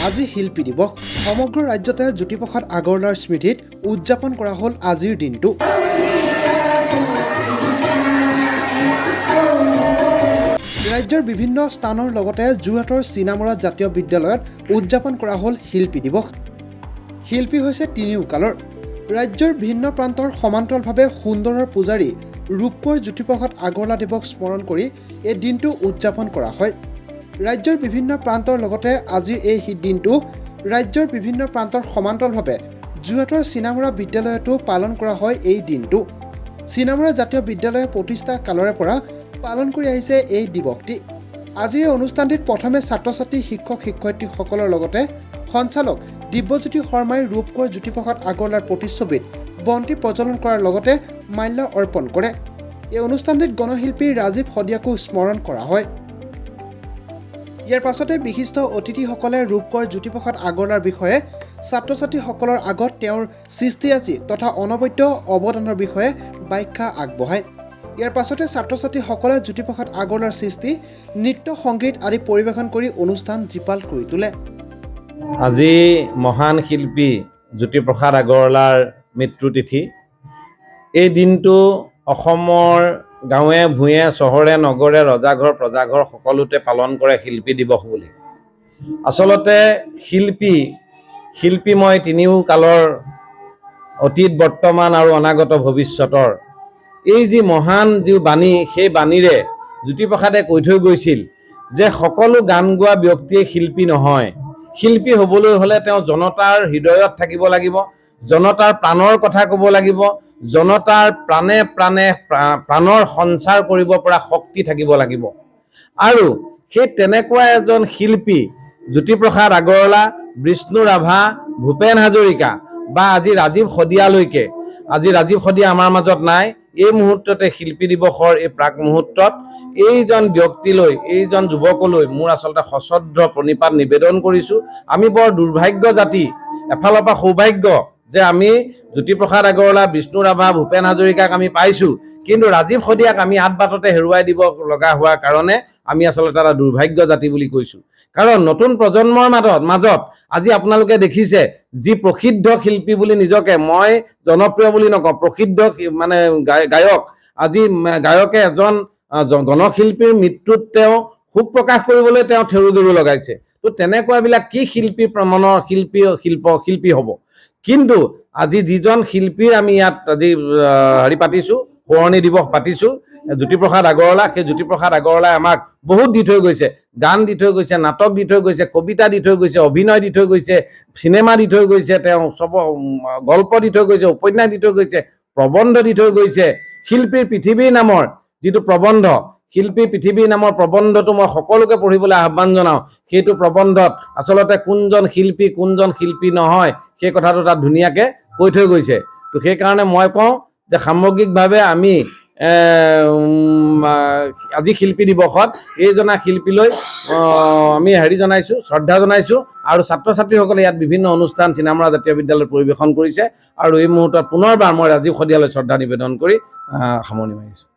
আজি শিল্পী দিৱস সমগ্ৰ ৰাজ্যতে জ্যোতিপ্ৰসাদ আগৰৱালাৰ স্মৃতিত উদযাপন কৰা হ'ল আজিৰ দিনটো। ৰাজ্যৰ বিভিন্ন স্থানৰ লগতে যোৰহাটৰ চিনামৰা জাতীয় বিদ্যালয়ত উদযাপন কৰা হ'ল শিল্পী দিৱস। শিল্পী হৈছে তিনিওকালৰ। ৰাজ্যৰ ভিন্ন প্ৰান্তৰ সমান্তৰালভাৱে সুন্দৰৰ পূজাৰী ৰূপকোঁৱৰ জ্যোতিপ্ৰসাদ আগৰৱালা দেৱক স্মৰণ কৰি এই দিনটো উদযাপন কৰা হয়। ৰাজ্যৰ বিভিন্ন প্ৰান্তৰ লগতে আজিৰ এই দিনটো ৰাজ্যৰ বিভিন্ন প্ৰান্তৰ সমান্তৰালভাৱে যোৰহাটৰ চিনামৰা বিদ্যালয়তো পালন কৰা হয়। এই দিনটো চিনামৰা জাতীয় বিদ্যালয়ৰ প্ৰতিষ্ঠা কালৰে পৰা পালন কৰি আহিছে এই দিৱসটি। আজিৰ এই অনুষ্ঠানটিত প্ৰথমে ছাত্ৰ ছাত্ৰী শিক্ষক শিক্ষয়িত্ৰীসকলৰ লগতে সঞ্চালক দিব্যজ্যোতি শৰ্মাই ৰূপকোঁৱৰ জ্যোতিপ্ৰসাদ আগৰৱালাৰ প্ৰতিচ্ছবিত বন্তি প্ৰজ্বলন কৰাৰ লগতে মাল্য অৰ্পণ কৰে। এই অনুষ্ঠানটিত গণশিল্পী ৰাজীৱ শদিয়াকো স্মৰণ কৰা হয়। ইয়াৰ পাছতে বিশিষ্ট অতিথিসকলে ৰূপকোঁৱৰ জ্যোতিপ্ৰসাদ আগৰৱালাৰ বিষয়ে ছাত্ৰ ছাত্ৰীসকলৰ আগত তেওঁৰ সৃষ্টিৰাজি তথা অনবদ্য অৱদানৰ বিষয়ে ব্যাখ্যা আগবঢ়ায়। ইয়াৰ পাছতে ছাত্ৰ ছাত্ৰীসকলে জ্যোতিপ্ৰসাদ আগৰৱালাৰ সৃষ্টি নৃত্য সংগীত আদি পৰিৱেশন কৰি অনুষ্ঠান জীপাল কৰি তোলে। আজি মহান শিল্পী জ্যোতিপ্ৰসাদ আগৰৱালাৰ মৃত্যুতিথি। এই দিনটো অসমৰ গাঁৱে ভূঞে চহৰে নগৰে ৰজাঘৰ প্ৰজাঘৰ সকলোতে পালন কৰে শিল্পী দিৱস বুলি। আচলতে শিল্পীময় তিনিও কালৰ অতীত বৰ্তমান আৰু অনাগত ভৱিষ্যতৰ এই যি মহান যি বাণী, সেই বাণীৰে জ্যোতিপ্ৰসাদে কৈ থৈ গৈছিল যে সকলো গান গোৱা ব্যক্তিয়ে শিল্পী নহয়। শিল্পী হ'বলৈ হ'লে তেওঁ জনতাৰ হৃদয়ত থাকিব লাগিব, জনতাৰ প্ৰাণৰ কথা ক'ব লাগিব, জনতাৰ প্ৰাণে প্ৰাণে প্ৰাণৰ সঞ্চাৰ কৰিব পৰা শক্তি থাকিব লাগিব। আৰু সেই তেনেকুৱা এজন শিল্পী জ্যোতিপ্ৰসাদ আগৰৱালা, বিষ্ণু ৰাভা, ভূপেন হাজৰিকা বা আজি ৰাজীৱ শদিয়ালৈকে, আজি ৰাজীৱ শদিয়া আমাৰ মাজত নাই, এই মুহূৰ্ততে শিল্পী দিৱসৰ এই প্ৰাক মুহূৰ্তত এইজন ব্যক্তিলৈ, এইজন যুৱকলৈ মোৰ আচলতে সশ্ৰদ্ধ প্ৰণিপাত নিবেদন কৰিছোঁ। আমি বৰ দুৰ্ভাগ্য জাতি, এফালৰ পৰা সৌভাগ্য যে আমি জ্যোতিপ্ৰসাদ আগৰৱালা, বিষ্ণু ৰাভা, ভূপেন হাজৰিকাক আমি পাইছোঁ, কিন্তু ৰাজীৱ শদিয়াক আমি আঠ বাটতে হেৰুৱাই দিব লগা হোৱাৰ কাৰণে আমি আচলতে এটা দুৰ্ভাগ্য জাতি বুলি কৈছোঁ। কাৰণ নতুন প্ৰজন্মৰ মাজত আজি আপোনালোকে দেখিছে যি প্ৰসিদ্ধ শিল্পী বুলি নিজকে, মই জনপ্ৰিয় বুলি নকওঁ, প্ৰসিদ্ধ মানে গায়ক, আজি গায়কে এজন গণশিল্পীৰ মৃত্যুত তেওঁ শোক প্ৰকাশ কৰিবলৈ তেওঁ থেৰু গেৰু লগাইছে। তো তেনেকুৱাবিলাক কি শিল্পী মনৰ শিল্পী হ'ব। কিন্তু আজি যিজন শিল্পীৰ আমি ইয়াত আজি পাতিছোঁ, সোঁৱৰণি দিৱস পাতিছোঁ, জ্যোতিপ্ৰসাদ আগৰৱালা, সেই জ্যোতিপ্ৰসাদ আগৰৱালাই আমাক বহুত দি থৈ গৈছে। গান দি থৈ গৈছে, নাটক দি থৈ গৈছে, কবিতা দি থৈ গৈছে, অভিনয় দি থৈ গৈছে, চিনেমা দি থৈ গৈছে, তেওঁ গল্প দি থৈ গৈছে, উপন্যাস দি থৈ গৈছে, প্ৰবন্ধ দি থৈ গৈছে। শিল্পীৰ পৃথিৱীৰ নামৰ যিটো প্ৰবন্ধ, শিল্পী পৃথিৱীৰ নামৰ প্ৰবন্ধটো মই সকলোকে পঢ়িবলৈ আহ্বান জনাওঁ। সেইটো প্ৰবন্ধত আচলতে কোনজন শিল্পী নহয় সেই কথাটো তাত ধুনীয়াকৈ কৈ থৈ গৈছে। তো সেইকাৰণে মই কওঁ যে সামগ্ৰিকভাৱে আমি আজি শিল্পী দিৱসত এইজনা শিল্পীলৈ আমি জনাইছোঁ, শ্ৰদ্ধা জনাইছোঁ। আৰু ছাত্ৰ ছাত্ৰীসকলে ইয়াত বিভিন্ন অনুষ্ঠান চিনামৰা জাতীয় বিদ্যালয়ত পৰিৱেশন কৰিছে। আৰু এই মুহূৰ্তত পুনৰবাৰ মই ৰাজীৱ শদিয়ালৈ শ্ৰদ্ধা নিবেদন কৰি সামৰণি মাৰিছোঁ।